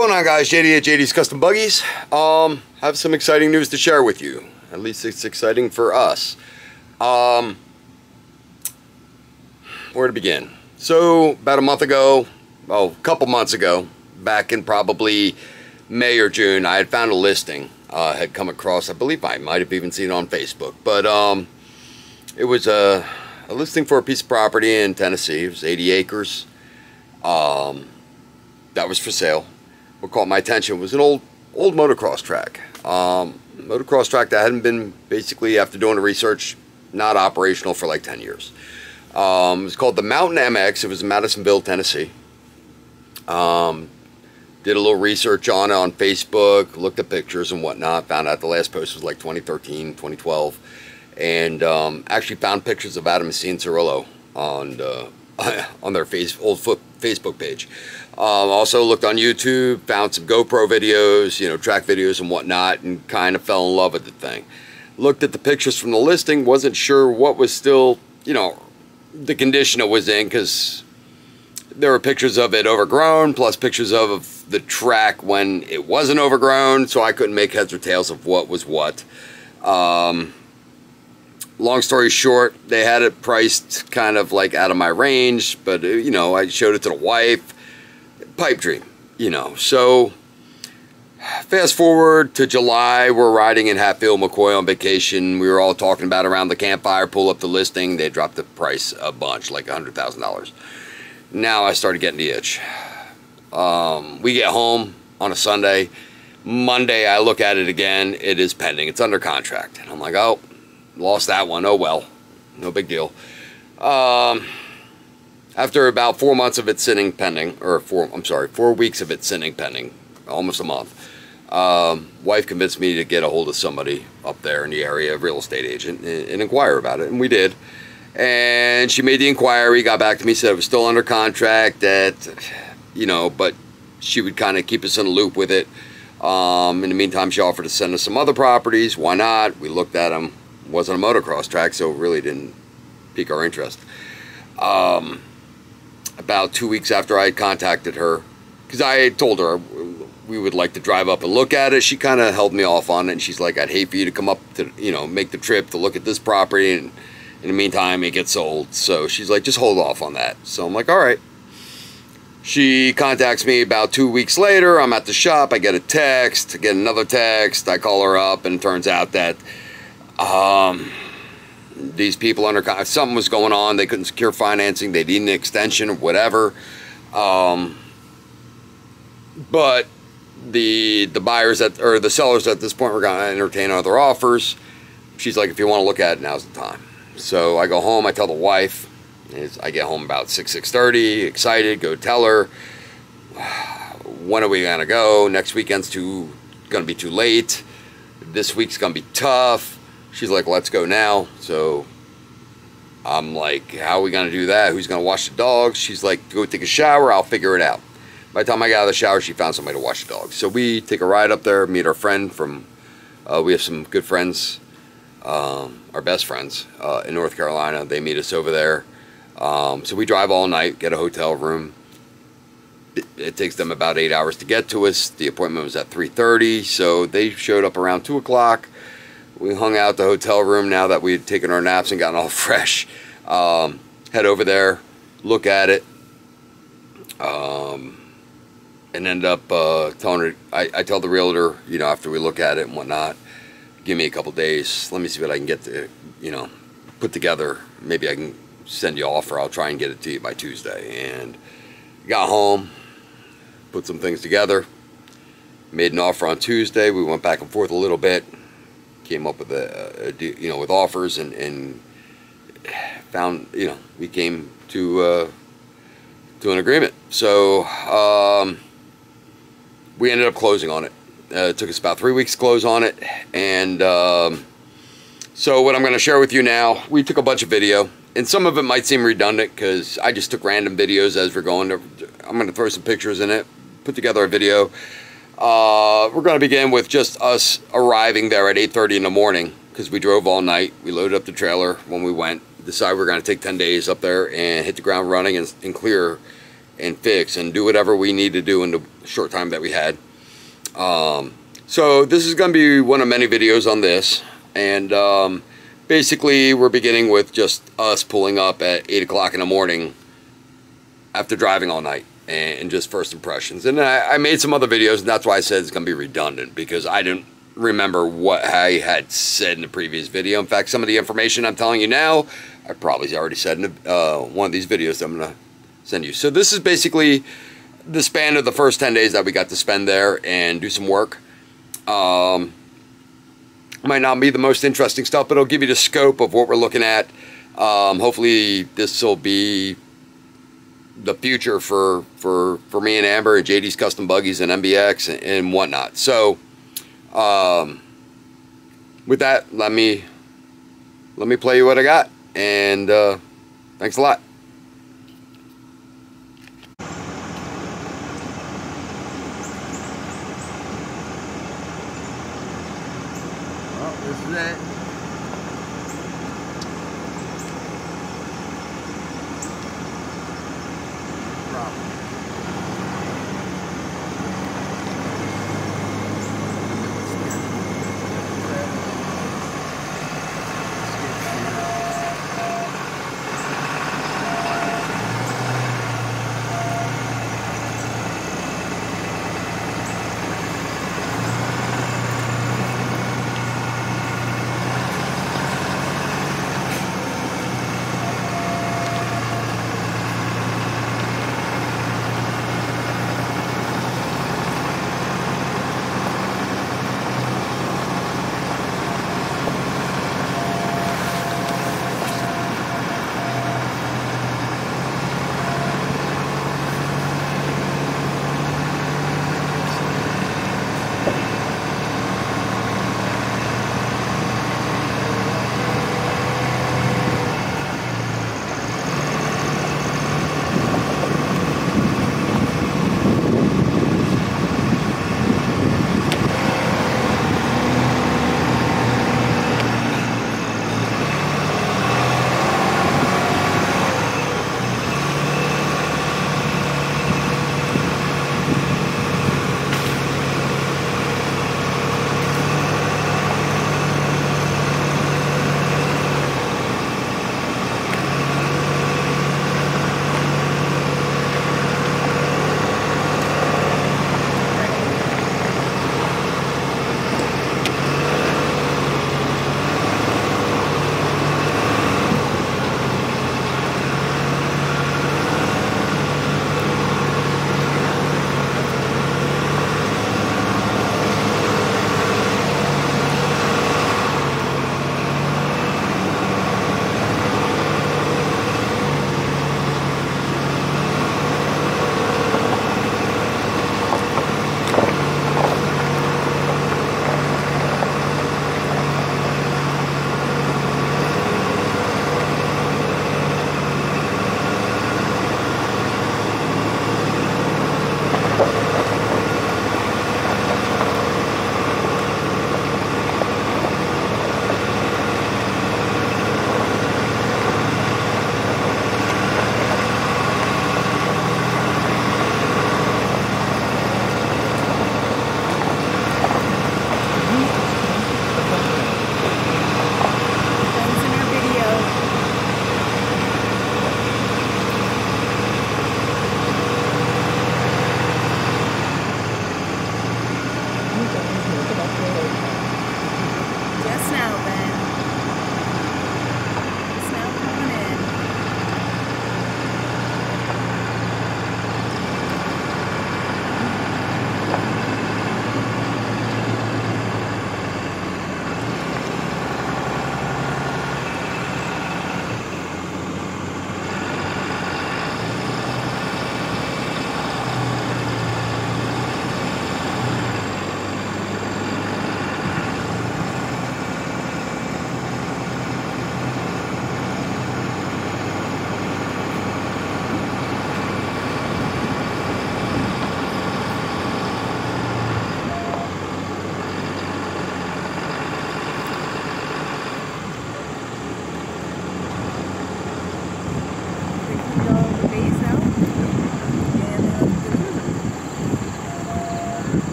going on, guys? JD at JD's Custom Buggies. Have some exciting news to share with you. At least it's exciting for us. Where to begin? So about a month ago, a couple months ago, back in probably May or June, I had found a listing. Had come across, I believe I might have even seen it on Facebook, but it was a listing for a piece of property in Tennessee. It was 80 acres. That was for sale. What caught my attention was an old motocross track. Motocross track that hadn't been, basically, after doing the research, not operational for like 10 years. It was called the Mountain MX. It was in Madisonville, Tennessee. Did a little research on it on Facebook, looked at pictures and whatnot, found out the last post was like 2013, 2012, and actually found pictures of Adam and Cirillo on their old Facebook page. Also looked on YouTube, found some GoPro videos, track videos and whatnot, and kind of fell in love with the thing. Looked at the pictures from the listing, wasn't sure what was still, the condition it was in, because there were pictures of it overgrown, plus pictures of the track when it wasn't overgrown, so I couldn't make heads or tails of what was what. Long story short, they had it priced kind of like out of my range, but I showed it to the wife. Pipe dream, So fast forward to July, we're riding in Hatfield, McCoy on vacation. We were all talking about around the campfire, pull up the listing. They dropped the price a bunch, like $100,000. Now I started getting the itch. We get home on a Sunday. Monday, I look at it again. It is pending. It's under contract. And I'm like, oh, lost that one. Oh, well, no big deal. After about 4 months of it sitting pending, or 4 weeks of it sitting pending, almost a month, wife convinced me to get a hold of somebody up there in the area, a real estate agent, and inquire about it, and we did. And she made the inquiry, got back to me, said it was still under contract, that, but she would kind of keep us in the loop with it. In the meantime, she offered to send us some other properties. Why not? We looked at them. It wasn't a motocross track, so it really didn't pique our interest. About 2 weeks after I had contacted her, because I had told her we would like to drive up and look at it, she kind of held me off on it, and she's like, I'd hate for you to come up to, make the trip to look at this property, and in the meantime, it gets sold. So she's like, just hold off on that. So I'm like, all right. She contacts me about 2 weeks later. I'm at the shop. I get a text, get another text. I call her up, and it turns out that these people something was going on. They couldn't secure financing. They needed an extension or whatever. But the buyers or the sellers at this point were going to entertain other offers. She's like, if you want to look at it, now's the time. So I go home. I tell the wife. I get home about 6:30, excited, go tell her, when are we going to go? Next weekend's going to be too late. This week's going to be tough. She's like, let's go now. So I'm like, how are we going to do that? Who's going to wash the dogs? She's like, go take a shower. I'll figure it out. By the time I got out of the shower, she found somebody to wash the dogs. So we take a ride up there, meet our friend from, we have some good friends, our best friends in North Carolina. They meet us over there. So we drive all night, get a hotel room. It takes them about 8 hours to get to us. The appointment was at 3:30, so they showed up around 2 o'clock. We hung out at the hotel room now that we had taken our naps and gotten all fresh. Head over there, look at it, and end up telling her, I tell the realtor, after we look at it and whatnot, give me a couple days. Let me see what I can get to, put together. Maybe I can send you an offer. I'll try and get it to you by Tuesday. And got home, put some things together, made an offer on Tuesday. We went back and forth a little bit, came up with with offers, and found, we came to an agreement. So we ended up closing on it. It took us about 3 weeks to close on it. And so what I'm going to share with you now, we took a bunch of video. And some of it might seem redundant because I just took random videos as we're going. I'm going to throw some pictures in it, put together a video. We're going to begin with just us arriving there at 8:30 in the morning because we drove all night. We loaded up the trailer when we went. Decided we're going to take 10 days up there and hit the ground running and clear and fix and do whatever we need to do in the short time that we had. So this is going to be one of many videos on this, and basically we're beginning with just us pulling up at 8 o'clock in the morning after driving all night, and just first impressions. And I made some other videos, and that's why I said it's going to be redundant, because I didn't remember what I had said in the previous video. In fact, some of the information I'm telling you now, I probably already said in one of these videos that I'm going to send you. So this is basically the span of the first 10 days that we got to spend there and do some work. Might not be the most interesting stuff, but it'll give you the scope of what we're looking at. Hopefully this will be the future for me and Amber and JD's Custom Buggies and MBX and whatnot. So with that, let me play you what I got, and thanks a lot. Well, this is it.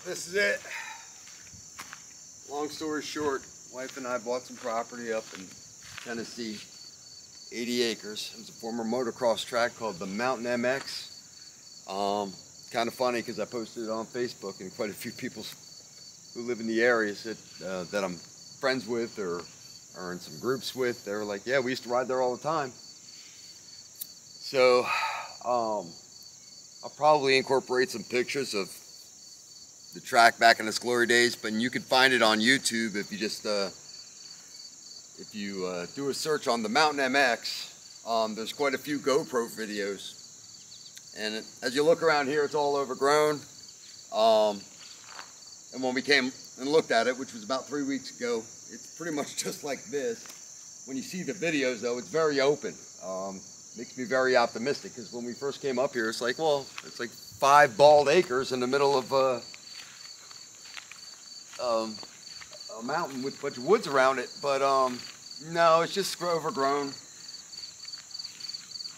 this is it. Long story short, wife and I bought some property up in Tennessee, 80 acres. It was a former motocross track called the Mountain MX. Kind of funny because I posted it on Facebook, and quite a few people who live in the areas that I'm friends with or in some groups with, they were like, yeah, we used to ride there all the time. So I'll probably incorporate some pictures of the track back in its glory days, but you can find it on YouTube if you just do a search on the Mountain MX. There's quite a few GoPro videos, and as you look around here, it's all overgrown. And when we came and looked at it, which was about 3 weeks ago, it's pretty much just like this. When you see the videos, though, it's very open. Makes me very optimistic, because when we first came up here, it's like, well, it's like 5 bald acres in the middle of a mountain with a bunch of woods around it. But no, it's just overgrown.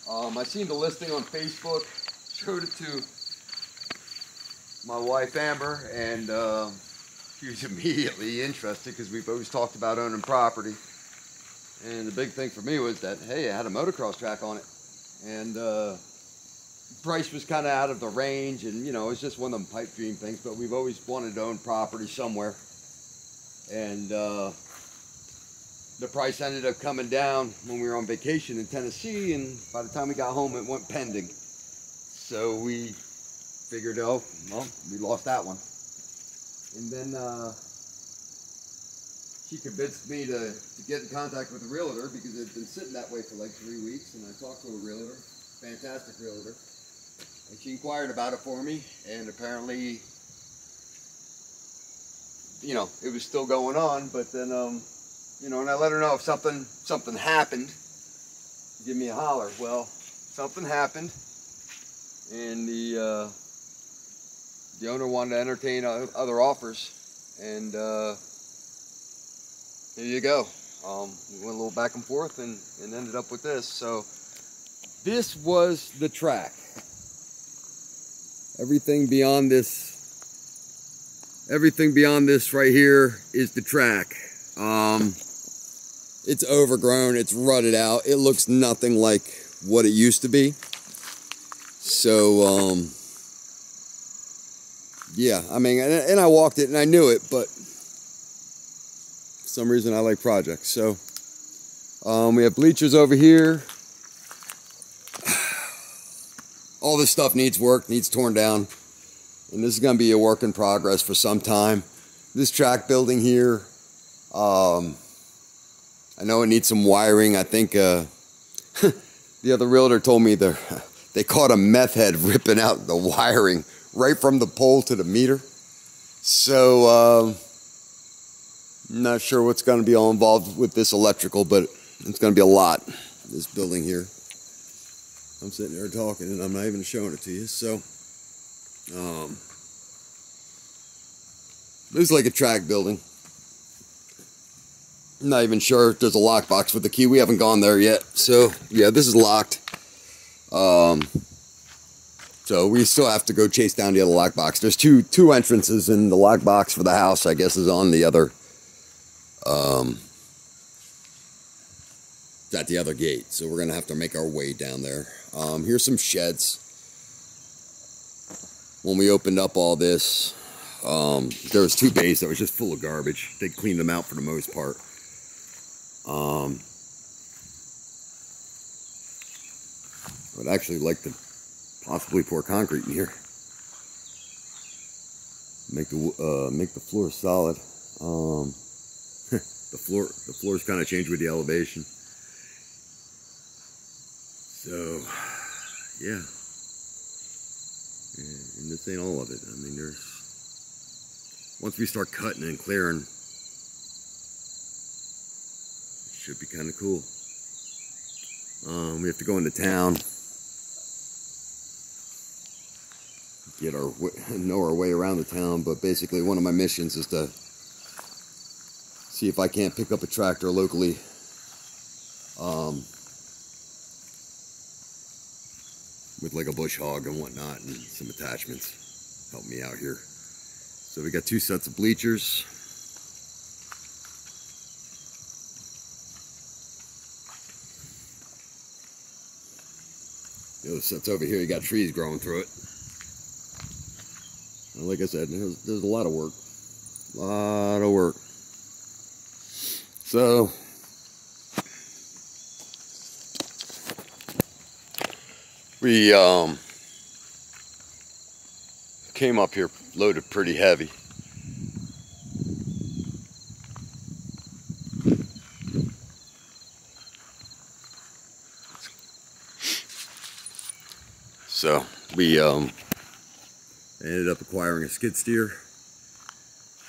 I seen the listing on Facebook, showed it to my wife Amber, and she was immediately interested because we've always talked about owning property. And the big thing for me was that, hey, it had a motocross track on it, and price was kind of out of the range, and you know, it's just one of them pipe dream things. But we've always wanted to own property somewhere, and the price ended up coming down when we were on vacation in Tennessee, and by the time we got home, it went pending. So we figured, oh, well, we lost that one. And then she convinced me to get in contact with a realtor, because it had been sitting that way for like 3 weeks. And I talked to a realtor, fantastic realtor, and she inquired about it for me. And apparently, you know, it was still going on. But then, you know, and I let her know if something happened, give me a holler. Well, something happened, and the owner wanted to entertain other offers, and here you go. We went a little back and forth and ended up with this. So this was the track. Everything beyond this right here is the track. It's overgrown, it's rutted out, it looks nothing like what it used to be. So yeah, I mean, and I walked it and I knew it, but for some reason I like projects. So we have bleachers over here. All this stuff needs work, needs torn down, and this is going to be a work in progress for some time. This track building here, I know it needs some wiring. I think the other realtor told me they caught a meth head ripping out the wiring right from the pole to the meter. So I'm not sure what's going to be all involved with this electrical, but it's going to be a lot, this building here. I'm sitting there talking and I'm not even showing it to you. So this is like a track building. I'm not even sure if there's a lockbox with the key. We haven't gone there yet. So yeah, this is locked. So we still have to go chase down the other lockbox. There's two entrances, and the lockbox for the house, I guess, is on the other, at the other gate. So we're gonna have to make our way down there. Here's some sheds. When we opened up all this, there was 2 bays that was just full of garbage. They cleaned them out for the most part. I would actually like to possibly pour concrete in here. Make the floor solid. The floor's kind of changed with the elevation. So yeah. And this ain't all of it. I mean, once we start cutting and clearing, it should be kind of cool. We have to go into town, know our way around the town, but basically one of my missions is to see if I can't pick up a tractor locally, with like a bush hog and whatnot and some attachments. Help me out here. So we got 2 sets of bleachers. The other set's over here, you got trees growing through it. And like I said, there's a lot of work. So, we came up here loaded pretty heavy. So we ended up acquiring a skid steer.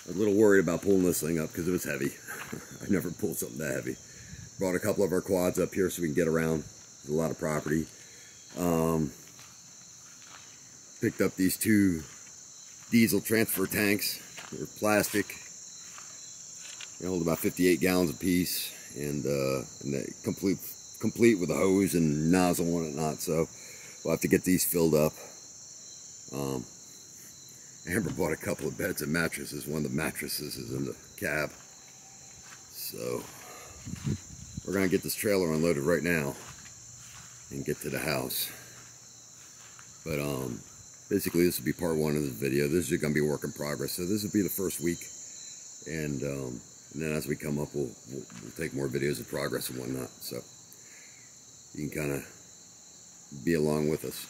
I was a little worried about pulling this thing up because it was heavy. I never pulled something that heavy. Brought a couple of our quads up here so we can get around. There's a lot of property. Picked up these 2 diesel transfer tanks. They're plastic. They hold about 58 gallons apiece, and they complete with a hose and nozzle and whatnot. So we'll have to get these filled up. Amber bought a couple of beds and mattresses. One of the mattresses is in the cab. So we're gonna get this trailer unloaded right now and get to the house. But basically this will be part 1 of this video. This is gonna be a work in progress. So this will be the first week, and then as we come up, we'll take more videos of progress and whatnot. So you can kind of be along with us.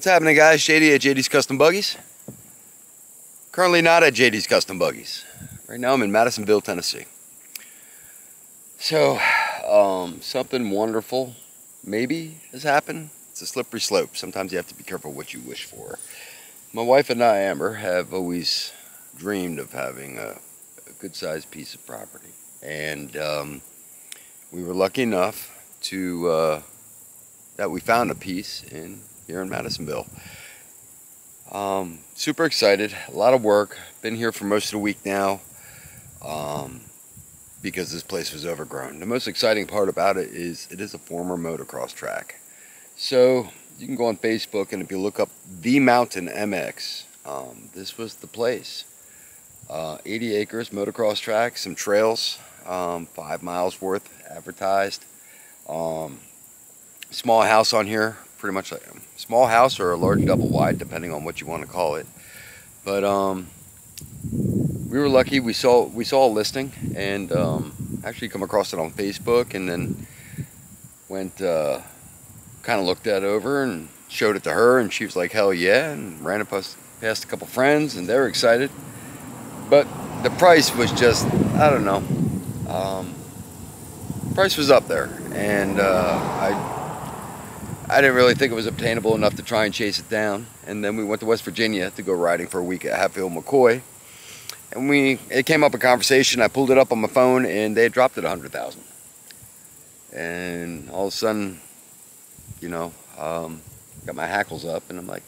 What's happening, guys? JD at JD's Custom Buggies. Currently not at JD's Custom Buggies. Right now I'm in Madisonville, Tennessee. So, something wonderful maybe has happened. It's a slippery slope. Sometimes you have to be careful what you wish for. My wife and I, Amber, have always dreamed of having a good-sized piece of property. And we were lucky enough to that we found a piece here in Madisonville. Super excited, a lot of work. Been here for most of the week now because this place was overgrown. The most exciting part about it is a former motocross track. So you can go on Facebook, and if you look up The Mountain MX, this was the place. 80 acres, motocross track, some trails, 5 miles worth advertised. Small house on here, pretty much like a small house or a large double wide, depending on what you want to call it. But we were lucky. We saw a listing, and actually come across it on Facebook, and then went kind of looked that over and showed it to her, and she was like, hell yeah, and ran it past a couple friends, and they were excited. But the price was just, I don't know, price was up there, and I didn't really think it was obtainable enough to try and chase it down. And then we went to West Virginia to go riding for a week at Hatfield McCoy, and it came up a conversation. I pulled it up on my phone, and they had dropped it $100,000. And all of a sudden, you know, got my hackles up, and I'm like,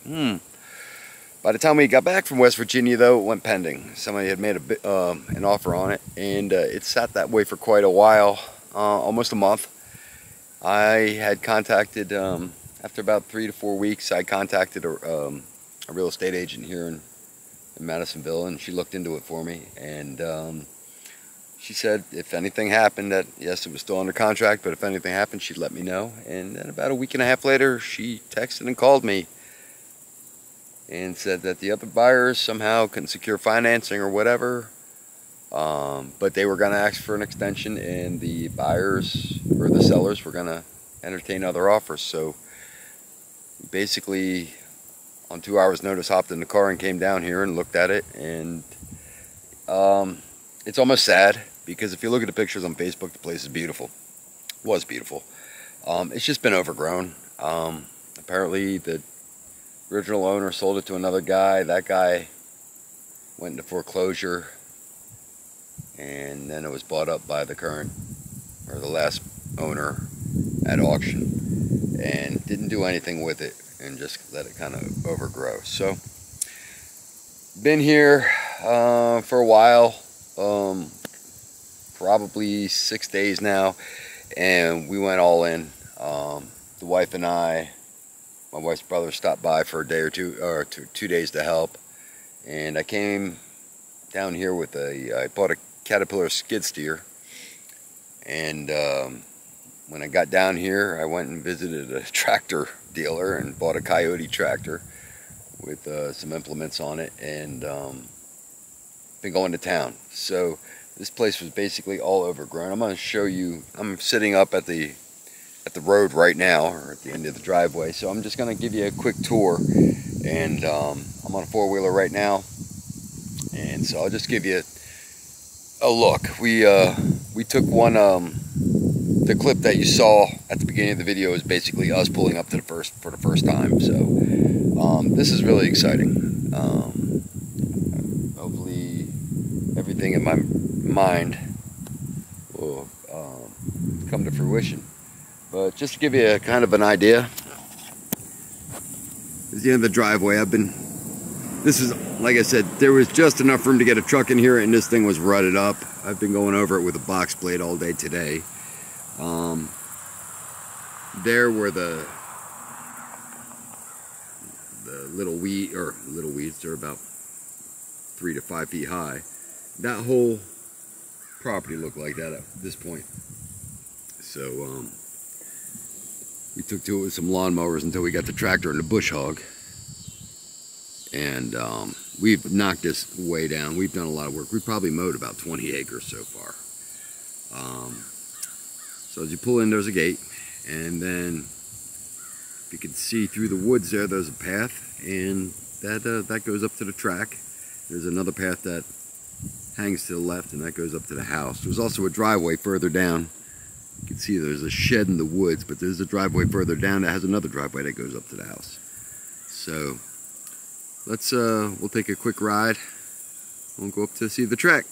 By the time we got back from West Virginia, though, it went pending. Somebody had made an offer on it, and it sat that way for quite a while, almost a month. I had contacted, after about 3 to 4 weeks, I contacted a real estate agent here in Madisonville, and she looked into it for me, and she said if anything happened, that yes, it was still under contract, but if anything happened, she'd let me know. And then about a week and a half later, she texted and called me and said that the other buyers somehow couldn't secure financing or whatever, but they were going to ask for an extension, and the buyers or the sellers were going to entertain other offers. So basically, on 2 hours notice, hopped in the car and came down here and looked at it. And it's almost sad, because if you look at the pictures on Facebook, the place is beautiful. Was beautiful. It's just been overgrown. Apparently the original owner sold it to another guy. That guy went into foreclosure, and then it was bought up by the last owner at auction, and didn't do anything with it, and just let it kind of overgrow. So been here for a while, probably 6 days now, and we went all in. The wife and I, my wife's brother, stopped by for a day or two, or 2 days to help, and I came down here with I bought a Caterpillar skid steer, and when I got down here, I went and visited a tractor dealer and bought a Coyote tractor with some implements on it, and been going to town. So this place was basically all overgrown. I'm going to show you. I'm sitting up at the road right now, or at the end of the driveway, so I'm just going to give you a quick tour. And I'm on a four-wheeler right now, and so I'll just give you a look. We took one, the clip that you saw at the beginning of the video is basically us pulling up for the first time. So this is really exciting. Hopefully everything in my mind will come to fruition. But just to give you a kind of an idea, this is the end of the driveway. This is, like I said, there was just enough room to get a truck in here, and this thing was rutted up. I've been going over it with a box blade all day today. There were the little weeds, they're about 3 to 5 feet high. That whole property looked like that at this point. So we took to it with some lawnmowers until we got the tractor and the bush hog. And we've knocked this way down. We've done a lot of work. We've probably mowed about 20 acres so far. So as you pull in, there's a gate, and then if You can see through the woods there, there's a path, and that goes up to the track. There's another path that hangs to the left, and that goes up to the house. There's also a driveway further down. You can see there's a shed in the woods, but there's a driveway further down that has another driveway that goes up to the house. So we'll take a quick ride. We'll go up to see the track.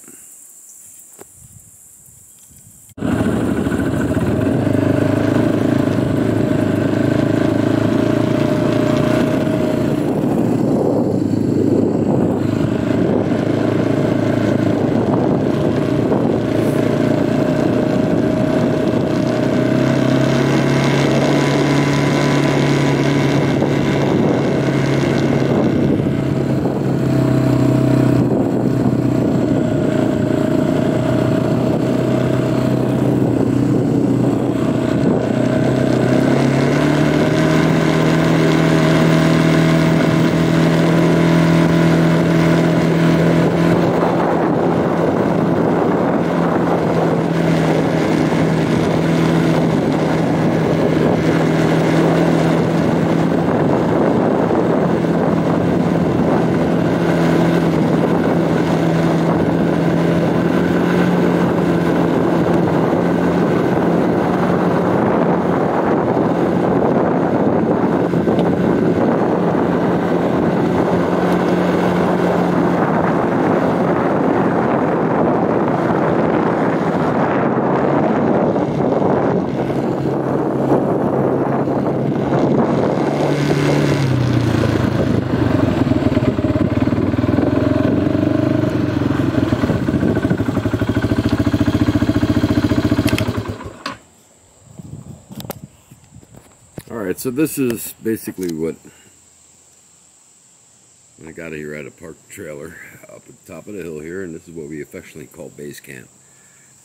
Alright, so this is basically what I got here at a parked trailer up at the top of the hill here, and this is what we affectionately call base camp.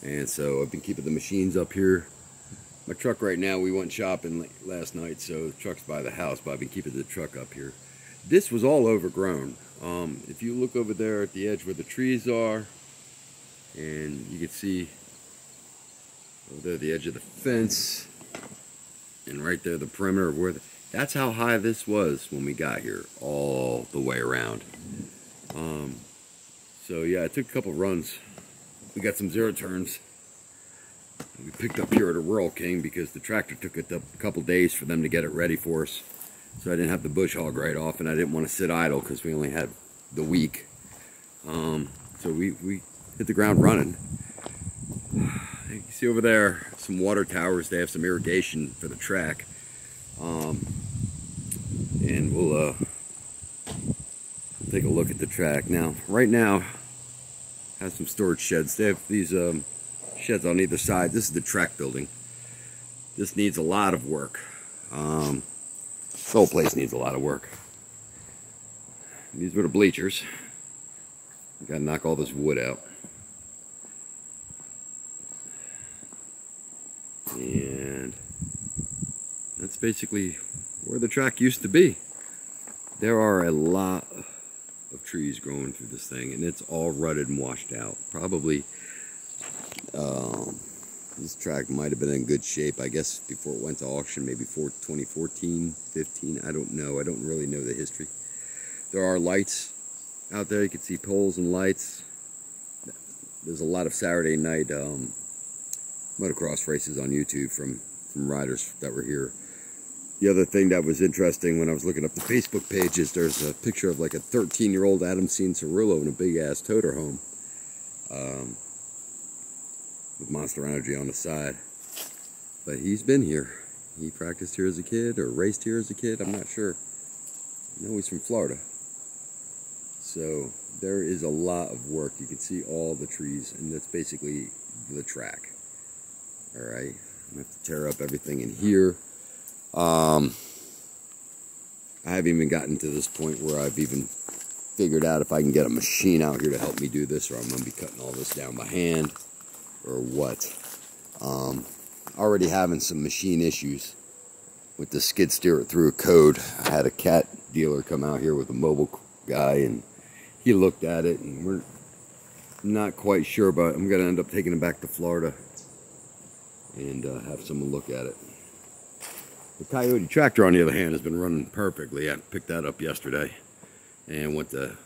And so I've been keeping the machines up here. My truck right now, we went shopping last night, so the truck's by the house, but I've been keeping the truck up here. This was all overgrown. If you look over there at the edge where the trees are, and you can see over there the edge of the fence, and right there the perimeter of where that's how high this was when we got here, all the way around. So yeah, I took a couple runs. We got some zero turns. We picked up here at a Rural King because the tractor took it a couple days for them to get it ready for us. So I didn't have the bush hog right off, and I didn't want to sit idle because we only had the week. So we hit the ground running. You see over there some water towers. They have some irrigation for the track, and we'll take a look at the track now. Right now has some storage sheds. They have these sheds on either side. This is the track building. This needs a lot of work. This whole place needs a lot of work. These were the bleachers. We gotta knock all this wood out. And that's basically where the track used to be. There are a lot of trees growing through this thing, and it's all rutted and washed out. Probably this track might have been in good shape, I guess, before it went to auction, maybe 2014, 15, I don't know. I don't really know the history. There are lights out there. You can see poles and lights. There's a lot of Saturday night motocross races on YouTube from riders that were here. The other thing that was interesting when I was looking up the Facebook page is there's a picture of like a 13-year-old Adam Cianciarulo in a big-ass toter home with Monster Energy on the side. But he's been here. He practiced here as a kid or raced here as a kid. I'm not sure. I know he's from Florida. So there is a lot of work. You can see all the trees, and that's basically the track. Alright, I'm going to have to tear up everything in here. I haven't even gotten to this point where I've even figured out if I can get a machine out here to help me do this, or I'm going to be cutting all this down by hand, or what. Already having some machine issues with the skid steer through a code. I had a cat dealer come out here with a mobile guy, and he looked at it, and we're not quite sure, but I'm going to end up taking it back to Florida and have someone look at it. The Coyote tractor, on the other hand, has been running perfectly. I picked that up yesterday and went to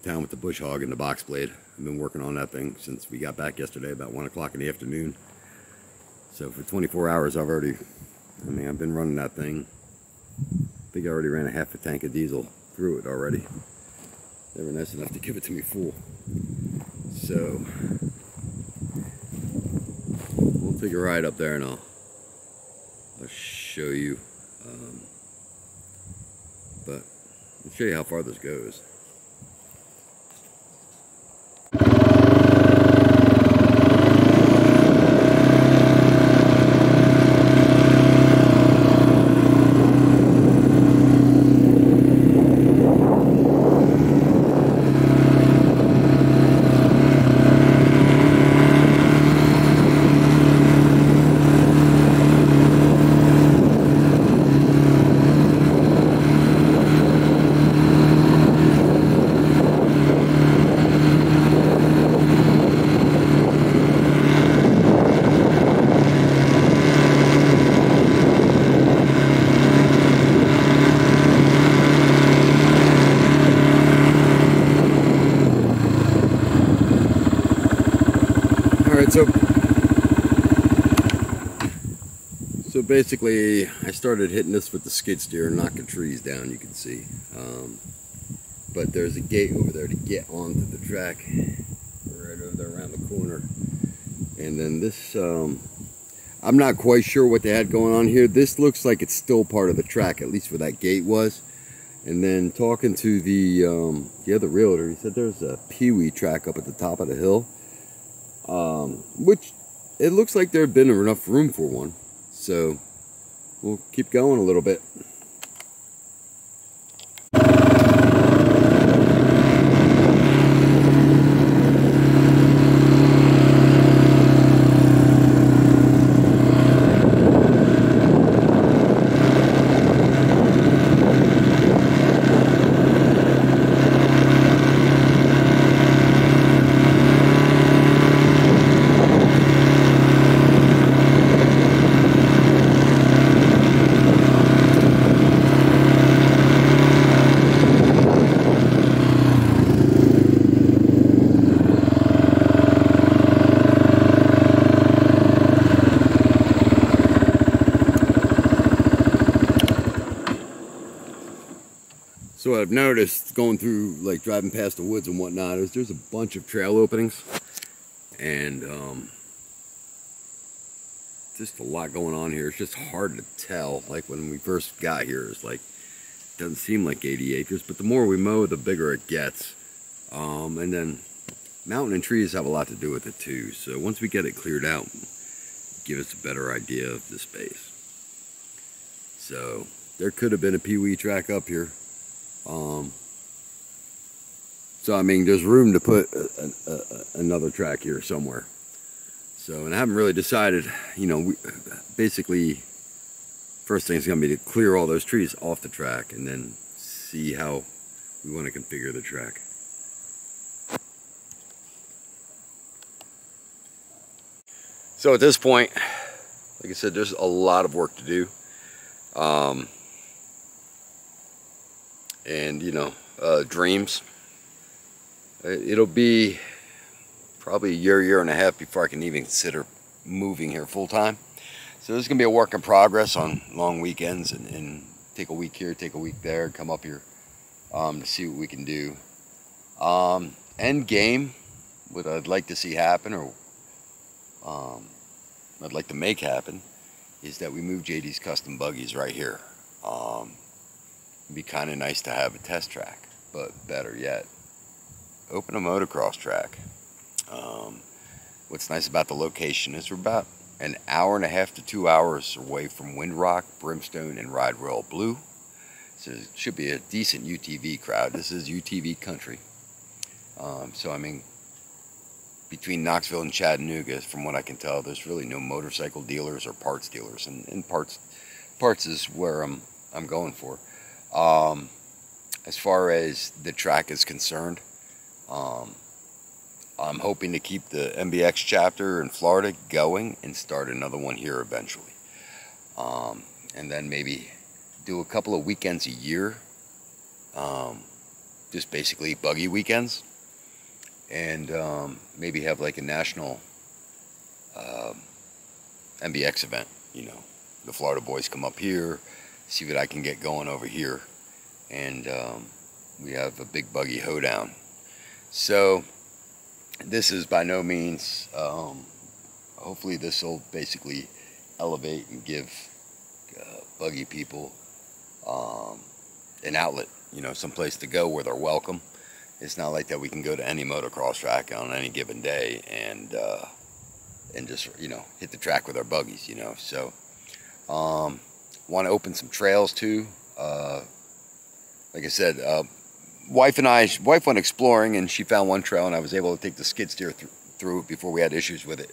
town with the bush hog and the box blade. I've been working on that thing since we got back yesterday about 1 o'clock in the afternoon. So for 24 hours, I've been running that thing. I think I already ran a half a tank of diesel through it already. They were nice enough to give it to me full. So we'll take a ride up there and I'll show you. But I'll show you how far this goes. Alright, so basically I started hitting this with the skid steer and knocking trees down, you can see. But there's a gate over there to get onto the track, right over there around the corner. And then this, I'm not quite sure what they had going on here. This looks like it's still part of the track, at least where that gate was. And then talking to the other realtor, he said there's a peewee track up at the top of the hill. Which it looks like there'd been enough room for one, so we'll keep going a little bit. So what I've noticed going through, like driving past the woods and whatnot, is there's a bunch of trail openings, and just a lot going on here. It's just hard to tell. Like when we first got here, it's like, doesn't seem like 80 acres, but the more we mow, the bigger it gets. And then mountain and trees have a lot to do with it too. So once we get it cleared out, give us a better idea of the space. So there could have been a peewee track up here. So I mean, there's room to put another track here somewhere. So, and I haven't really decided, you know, basically, first thing is going to be to clear all those trees off the track and then see how we want to configure the track. So at this point, like I said, there's a lot of work to do. And you know, dreams. It'll be probably a year and a half before I can even consider moving here full time. So this is gonna be a work in progress on long weekends and take a week here, take a week there, come up here to see what we can do. End game, what I'd like to see happen, or I'd like to make happen, is that we move JD's custom buggies right here. It'd be kind of nice to have a test track, but better yet, open a motocross track. What's nice about the location is we're about an hour and a half to 2 hours away from Windrock, Brimstone, and Ride Royal Blue. So it should be a decent UTV crowd. This is UTV country. So I mean, between Knoxville and Chattanooga, from what I can tell, there's really no motorcycle dealers or parts dealers, and parts is where I'm going for. As far as the track is concerned, I'm hoping to keep the MBX chapter in Florida going and start another one here eventually. and then maybe do a couple of weekends a year, just basically buggy weekends, and maybe have like a national MBX event. You know, the Florida boys come up here, see what I can get going over here, and we have a big buggy hoedown. So this is by no means, hopefully this will basically elevate and give buggy people an outlet, you know, someplace to go where they're welcome. It's not like that we can go to any motocross track on any given day and just, you know, hit the track with our buggies, you know. So want to open some trails too. Like I said, wife went exploring, and she found one trail, and I was able to take the skid steer through it before we had issues with it.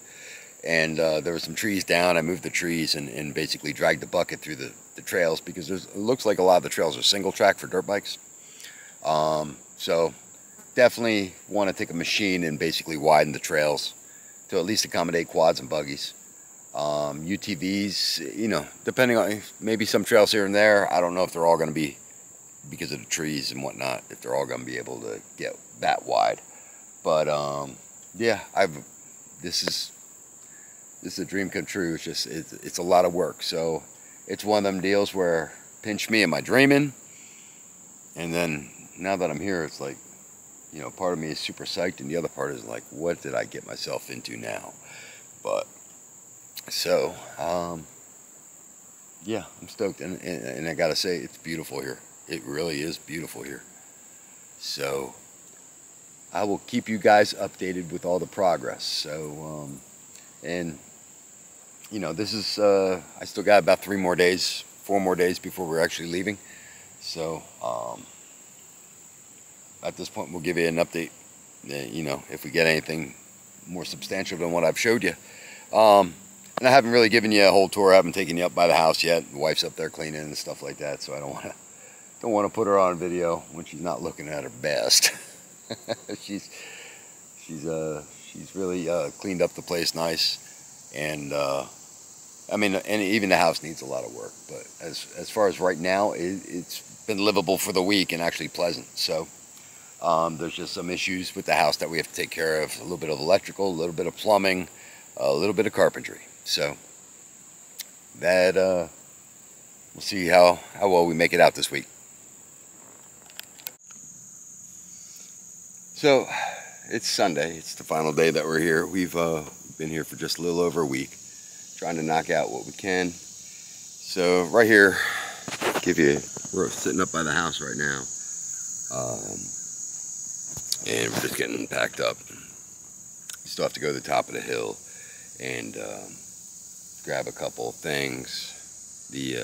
And there were some trees down. I moved the trees and basically dragged the bucket through the trails, because it looks like a lot of the trails are single track for dirt bikes. So definitely want to take a machine and basically widen the trails to at least accommodate quads and buggies. UTVs, you know, depending on, maybe some trails here and there. I don't know if they're all going to be, because of the trees and whatnot, if they're all going to be able to get that wide. But yeah, this is a dream come true. It's just it's a lot of work. So it's one of them deals where, pinch me, am I dreaming? And then now that I'm here, it's like, you know, part of me is super psyched, and the other part is like, what did I get myself into now? But so yeah, I'm stoked, and I gotta say, it's beautiful here. It really is beautiful here. So I will keep you guys updated with all the progress. So and you know, this is I still got about 4 more days before we're actually leaving. So at this point, we'll give you an update, you know, if we get anything more substantial than what I've showed you. And I haven't really given you a whole tour. I haven't taken you up by the house yet. The wife's up there cleaning and stuff like that, so I don't want to put her on video when she's not looking at her best. she's really cleaned up the place nice, and I mean, and even the house needs a lot of work. But as far as right now, it's been livable for the week and actually pleasant. So there's just some issues with the house that we have to take care of. A little bit of electrical, a little bit of plumbing, a little bit of carpentry. So that we'll see how well we make it out this week. So it's Sunday. It's the final day that we're here. We've been here for just a little over a week, trying to knock out what we can. So right here, we're sitting up by the house right now, and we're just getting packed up. Still have to go to the top of the hill and grab a couple of things. The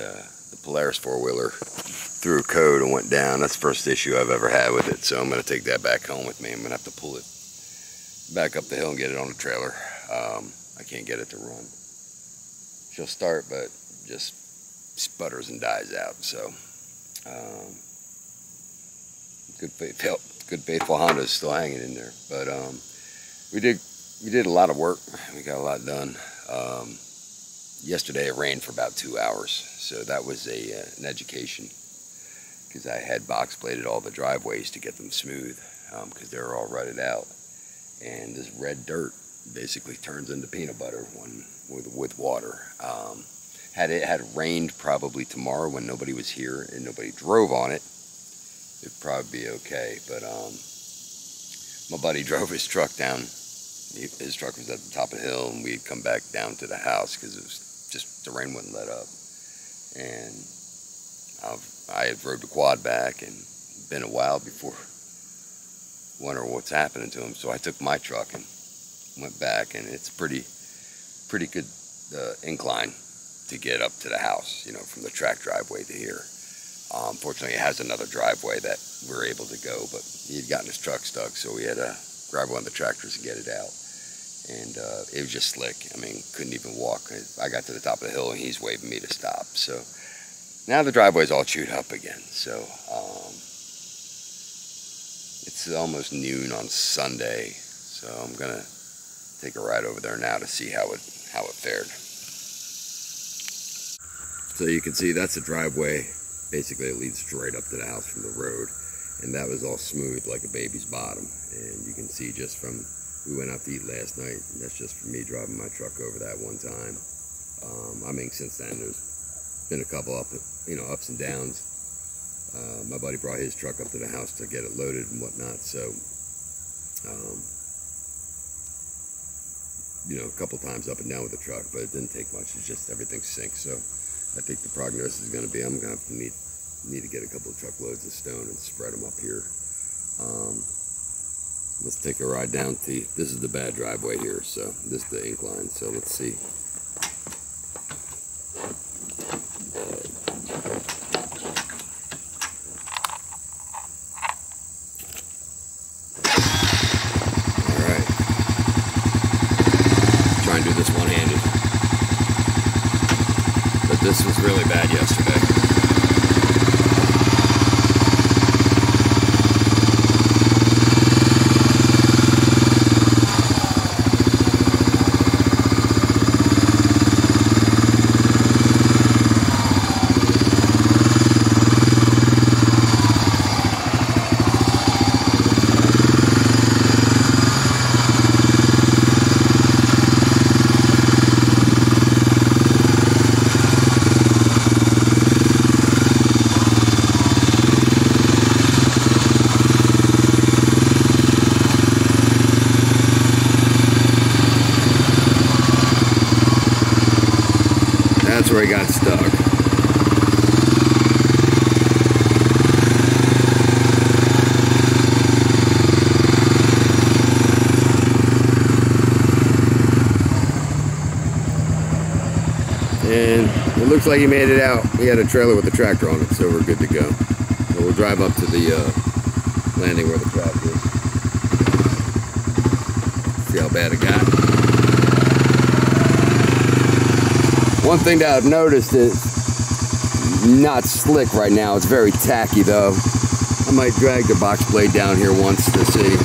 Polaris four-wheeler threw a code and went down. That's the first issue I've ever had with it, so I'm going to take that back home with me. I'm going to have to pull it back up the hill and get it on the trailer. I can't get it to run. She'll start, but just sputters and dies out. So good faithful Honda's still hanging in there. But we did a lot of work. We got a lot done. Yesterday it rained for about 2 hours, so that was an education, because I had box bladed all the driveways to get them smooth, because they were all rutted out, and this red dirt basically turns into peanut butter with water. Had it had rained probably tomorrow when nobody was here and nobody drove on it, it'd probably be okay. But my buddy drove his truck down. His truck was at the top of the hill, and we'd come back down to the house because it was just, the rain wouldn't let up. And I had rode the quad back, and been a while before wondering what's happening to him. So I took my truck and went back, and it's pretty good incline to get up to the house, you know, from the track driveway to here. Fortunately, it has another driveway that we're able to go, but he had gotten his truck stuck, so we had to grab one of the tractors and get it out. And it was just slick. I mean, couldn't even walk. I got to the top of the hill, and he's waving me to stop. So now the driveway's all chewed up again. So it's almost noon on Sunday, so I'm gonna take a ride over there now to see how it fared. So you can see that's the driveway. Basically, it leads straight up to the house from the road. And that was all smooth like a baby's bottom. And you can see just from, we went out to eat last night. And that's just from me driving my truck over that one time. I mean, since then, there's been a couple ups and downs. My buddy brought his truck up to the house to get it loaded and whatnot. So, a couple times up and down with the truck, but it didn't take much. It's just everything sinks. So I think the prognosis is going to be I'm going to need to get a couple of truckloads of stone and spread them up here. Let's take a ride down to, this is the bad driveway here, so this is the incline. So let's see. This was really bad yesterday. That's where he got stuck. And it looks like he made it out. He had a trailer with a tractor on it, so we're good to go. So we'll drive up to the landing where the track is. See how bad it got. One thing that I've noticed is not slick right now. It's very tacky though. I might drag the box blade down here once to see.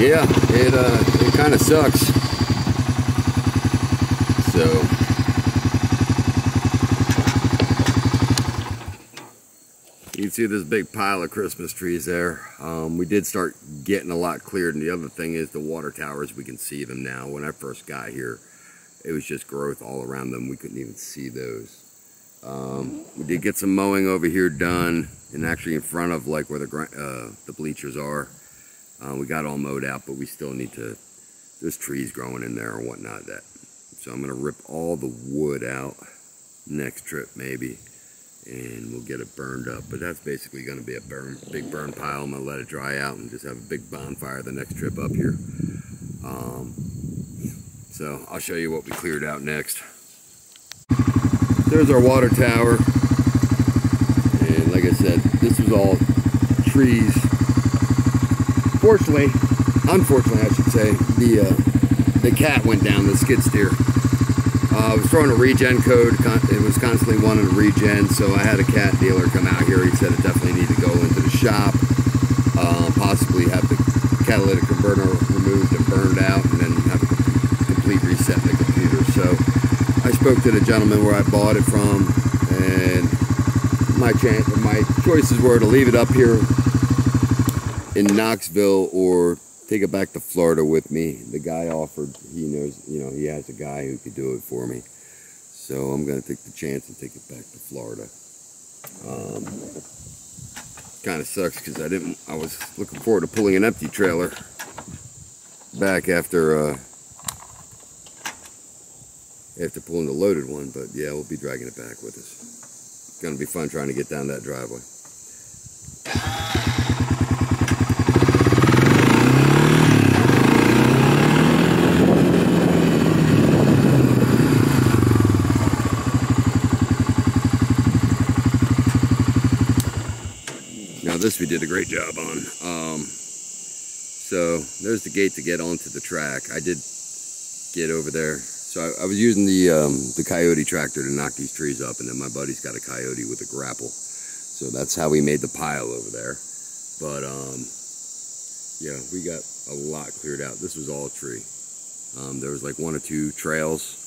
Yeah, it kind of sucks. So you can see this big pile of Christmas trees there. We did start getting a lot cleared, and the other thing is the water towers, we can see them now. When I first got here, it was just growth all around them. We couldn't even see those. We did get some mowing over here done, and actually in front of like where the bleachers are. We got all mowed out, but we still need to, there's trees growing in there and whatnot. So I'm going to rip all the wood out next trip maybe, and we'll get it burned up. But that's basically going to be a big burn pile. I'm going to let it dry out and just have a big bonfire the next trip up here. So I'll show you what we cleared out next. There's our water tower. And like I said, this was all trees. Unfortunately, I should say, the cat went down, the skid steer. I was throwing a regen code. It was constantly wanting a regen, so I had a cat dealer come out here. He said it definitely needed to go into the shop, possibly have the catalytic converter removed and burned out, and then have a complete reset in the computer. So I spoke to the gentleman where I bought it from, and my choices were to leave it up here in Knoxville or take it back to Florida with me. The guy offered, he knows, you know, he has a guy who could do it for me. So I'm going to take the chance and take it back to Florida. Kind of sucks because I was looking forward to pulling an empty trailer back after pulling the loaded one, but yeah, we'll be dragging it back with us. It's going to be fun trying to get down that driveway. Now this we did a great job on. So there's the gate to get onto the track. I did get over there. So I was using the Coyote tractor to knock these trees up, and then my buddy's got a Coyote with a grapple. So that's how we made the pile over there. But yeah, we got a lot cleared out. This was all tree. There was like 1 or 2 trails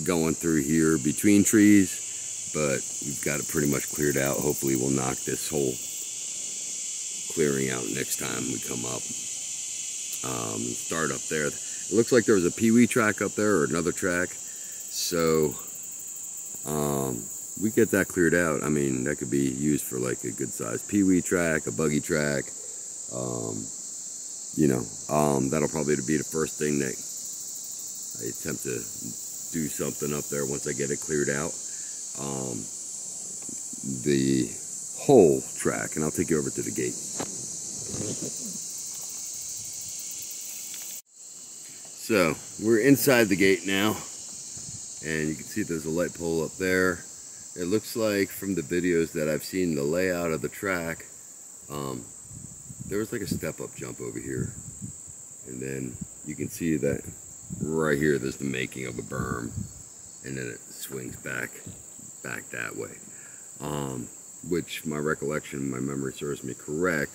going through here between trees, but we've got it pretty much cleared out. Hopefully we'll knock this whole clearing out next time we come up. Start up there. It looks like there was a Pee-wee track up there, or another track. So we get that cleared out. I mean, that could be used for like a good sized Pee-wee track, a buggy track. You know, that'll probably be the first thing that I attempt to do something up there once I get it cleared out. The whole track, and I'll take you over to the gate. So we're inside the gate now, and you can see there's a light pole up there. It looks like from the videos that I've seen, the layout of the track, there was like a step-up jump over here, and then you can see that right here there's the making of a berm, and then it swings back that way. Which my recollection, my memory serves me correct.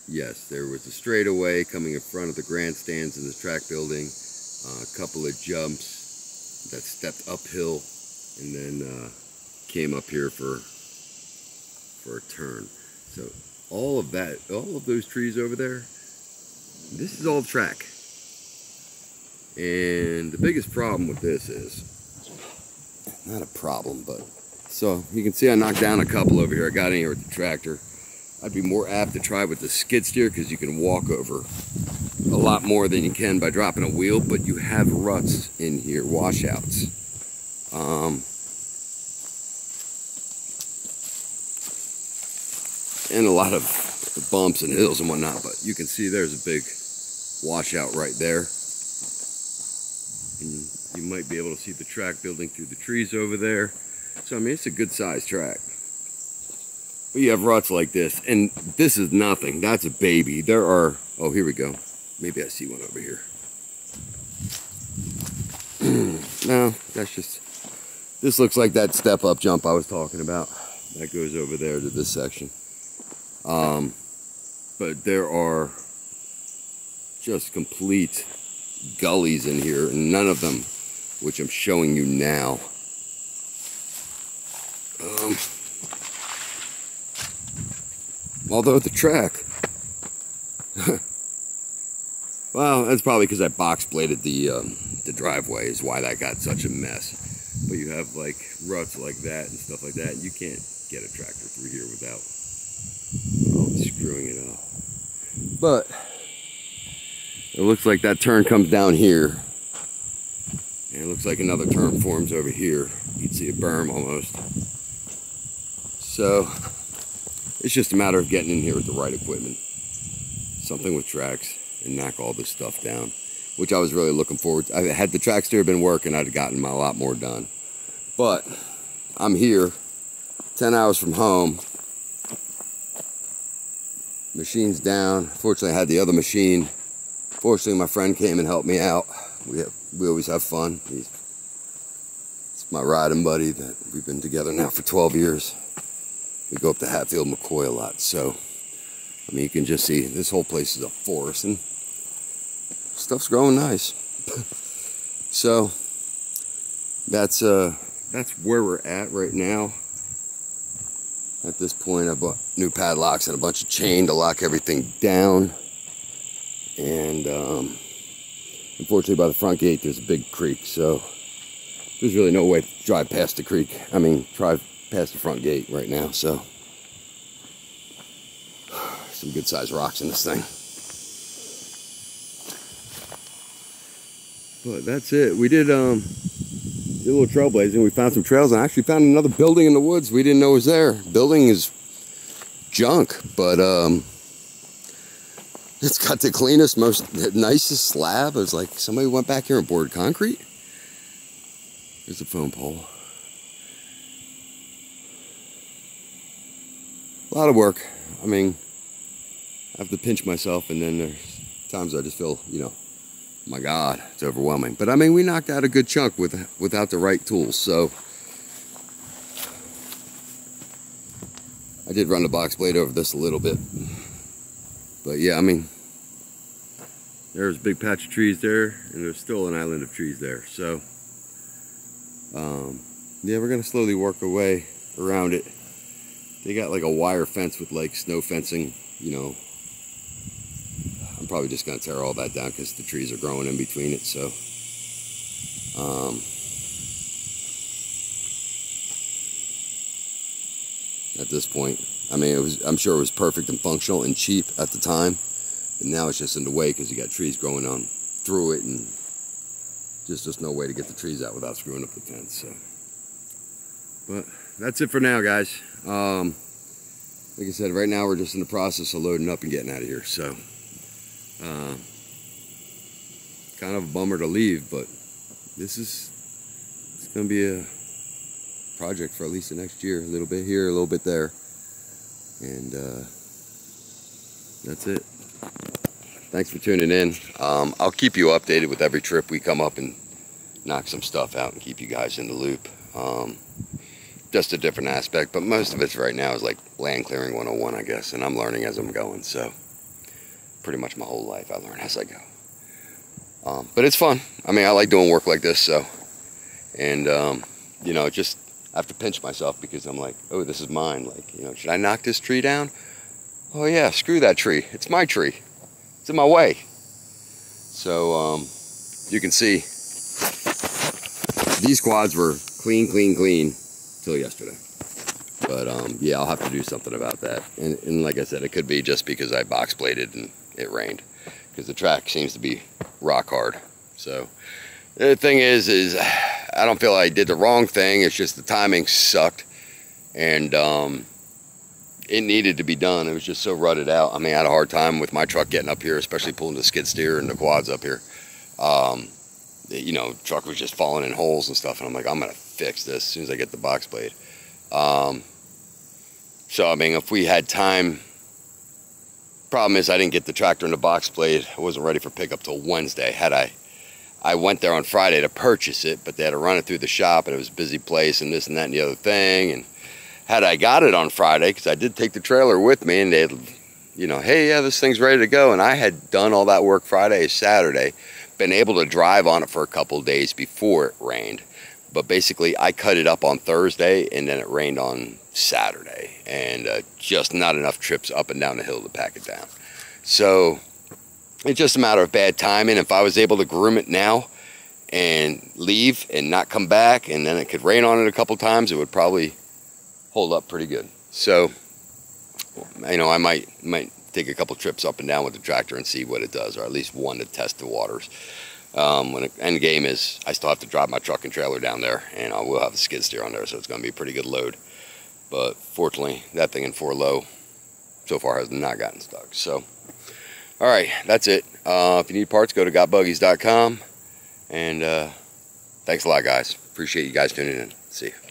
Yes, there was a straightaway coming in front of the grandstands in the track building. A couple of jumps that stepped uphill and then came up here for a turn. So all of those trees over there, this is all track. And the biggest problem with this is, not a problem, but so you can see I knocked down a couple over here. I got in here with the tractor. I'd be more apt to try with the skid steer because you can walk over a lot more than you can by dropping a wheel, but you have ruts in here, washouts. And a lot of bumps and hills and whatnot, but you can see there's a big washout right there. And you might be able to see the track building through the trees over there. So, I mean, it's a good sized track. But you have ruts like this, and this is nothing. That's a baby. There are, oh, here we go. Maybe I see one over here. No, that's just, this looks like that step-up jump I was talking about. That goes over there to this section. But there are just complete gullies in here, and none of them, which I'm showing you now. Although the track, well, that's probably because I box bladed the driveway is why that got such a mess. But you have like ruts like that and stuff like that. You can't get a tractor through here without screwing it up. But it looks like that turn comes down here, and it looks like another turn forms over here. You can see a berm almost. So it's just a matter of getting in here with the right equipment, something with tracks, and knock all this stuff down, which I was really looking forward to. Had the track steer been working, I'd have gotten a lot more done. But I'm here, 10 hours from home. Machine's down. Fortunately, I had the other machine. Fortunately, my friend came and helped me out. We always have fun. It's my riding buddy that we've been together now for 12 years. We go up to Hatfield McCoy a lot, so I mean, you can just see this whole place is a forest, and stuff's growing nice. So that's where we're at right now. At this point, I bought new padlocks and a bunch of chain to lock everything down, And unfortunately, by the front gate, there's a big creek, so there's really no way to drive past the creek. I mean, drive past the front gate right now, so some good sized rocks in this thing. But that's it. We did a little trailblazing. We found some trails, and I actually found another building in the woods we didn't know was there. Building is junk, but it's got the cleanest, nicest slab. It was like somebody went back here and poured concrete. There's a phone pole. A lot of work. I mean, I have to pinch myself, and then there's times I just feel, you know, my God, it's overwhelming. But I mean, we knocked out a good chunk without the right tools. So I did run the box blade over this a little bit. But yeah, I mean, there's a big patch of trees there, and there's still an island of trees there. So yeah, we're gonna slowly work our way around it. They got like a wire fence with like snow fencing, you know. I'm probably just gonna tear all that down because the trees are growing in between it. So at this point, I mean, I'm sure it was perfect and functional and cheap at the time, and now it's just in the way because you got trees growing on through it, and just no way to get the trees out without screwing up the fence. So, but that's it for now, guys. Like I said, right now we're just in the process of loading up and getting out of here. So kind of a bummer to leave, but it's gonna be a project for at least the next year. A little bit here, a little bit there, and that's it. Thanks for tuning in. I'll keep you updated with every trip we come up and knock some stuff out and keep you guys in the loop. Just a different aspect, but most of it right now is like land clearing 101, I guess, and I'm learning as I'm going. So pretty much my whole life I learn as I go. But it's fun. I mean, I like doing work like this. So, and you know, just I have to pinch myself because I'm like, oh, this is mine. Like, you know, should I knock this tree down? Oh yeah, screw that tree. It's my tree. It's in my way. So you can see these quads were clean till yesterday. But yeah, I'll have to do something about that. And like I said, it could be just because I box bladed and it rained, because the track seems to be rock hard. So the thing is I don't feel I did the wrong thing. It's just the timing sucked, and it needed to be done. It was just so rutted out. I mean, I had a hard time with my truck getting up here, especially pulling the skid steer and the quads up here. You know, truck was just falling in holes and stuff, and I'm like, I'm gonna fix this as soon as I get the box blade. So I mean, if we had time, problem is I didn't get the tractor and the box blade. I wasn't ready for pickup till Wednesday. I went there on Friday to purchase it, but they had to run it through the shop, and it was a busy place and this and that and the other thing. And had I got it on Friday, because I did take the trailer with me, and they had, you know, hey, yeah, this thing's ready to go. And I had done all that work Friday, Saturday, been able to drive on it for a couple of days before it rained. But basically, I cut it up on Thursday, and then it rained on Saturday, and just not enough trips up and down the hill to pack it down. So it's just a matter of bad timing. If I was able to groom it now and leave and not come back, and then it could rain on it a couple times, it would probably hold up pretty good. So, you know, I might take a couple trips up and down with the tractor and see what it does, or at least one to test the waters. When the end game is, I still have to drive my truck and trailer down there, and I will have the skid steer on there, so it's going to be a pretty good load. But fortunately, that thing in 4 low so far has not gotten stuck. So, all right, that's it. If you need parts, go to gotbuggies.com. And thanks a lot, guys. Appreciate you guys tuning in. See you.